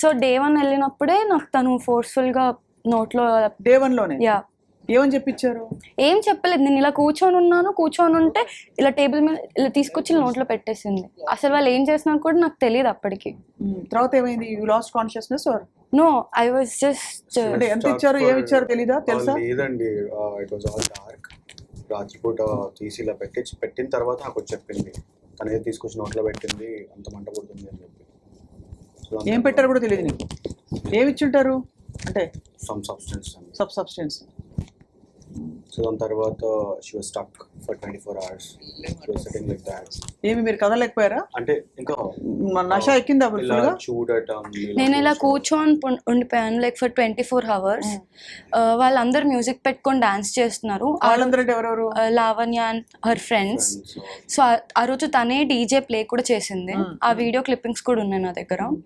So day 1 వెళ్ళినప్పుడే నాకు తను ఫోర్స్ఫుల్ గా నోట్లో డే 1 లోనే యా ఏమని చెప్పించారు? ఏం చెప్పలేదు. నేను ఇలా కూర్చొని ఉంటే ఇలా టేబుల్ మీద ఇలా తీసుకొచ్చి నోట్లో పెట్టేసింది. అసలు వాళ్ళు ఏం చేస్తున్నారు కూడా నాకు తెలియదు అప్పటికి. తర్వాత ఏమైంది? You lost consciousness or no, I was just అంటే ఎంత ఇచ్చారు ఏమి ఇచ్చారు తెలీదా? తెలుసా? లేదండి, ఇట్ వాజ్ ఆల్ డార్క్. రాత్రిపూట తీసి ఇలా పెట్టిన తర్వాత నాకు చెప్పింది, తనే తీసుకొచ్చి నోట్లో పెట్టింది, అంత మంట పుడుతుంది అని చెప్పి. ఏం పెట్టారు కూడా తెలియదు నీకు? ఏమి ఇచ్చుంటారు అంటే? Some substance. సో దాని తర్వాత she was stuck for 24 hours. She was sitting like that. ఏమి మీరు కదలేకపోయారా? అంటే ఇంకా నష ఎక్కిందా ఇలా చూడటం, నేను ఇలా కూర్చొని ఉండిపోయాను లైక్ ఫర్ 24 hours. వాళ్ళందరూ మ్యూజిక్ పెట్టుకొని డాన్స్ చేస్తున్నారు. వాళ్ళందరూ అంటే ఎవరెవరు? Lavanya and her friends. So ఆ రోజు తనే డీజే ప్లే కూడా చేసింది. ఆ వీడియో క్లిప్పింగ్స్ కూడా ఉన్నాయి నా దగ్గర.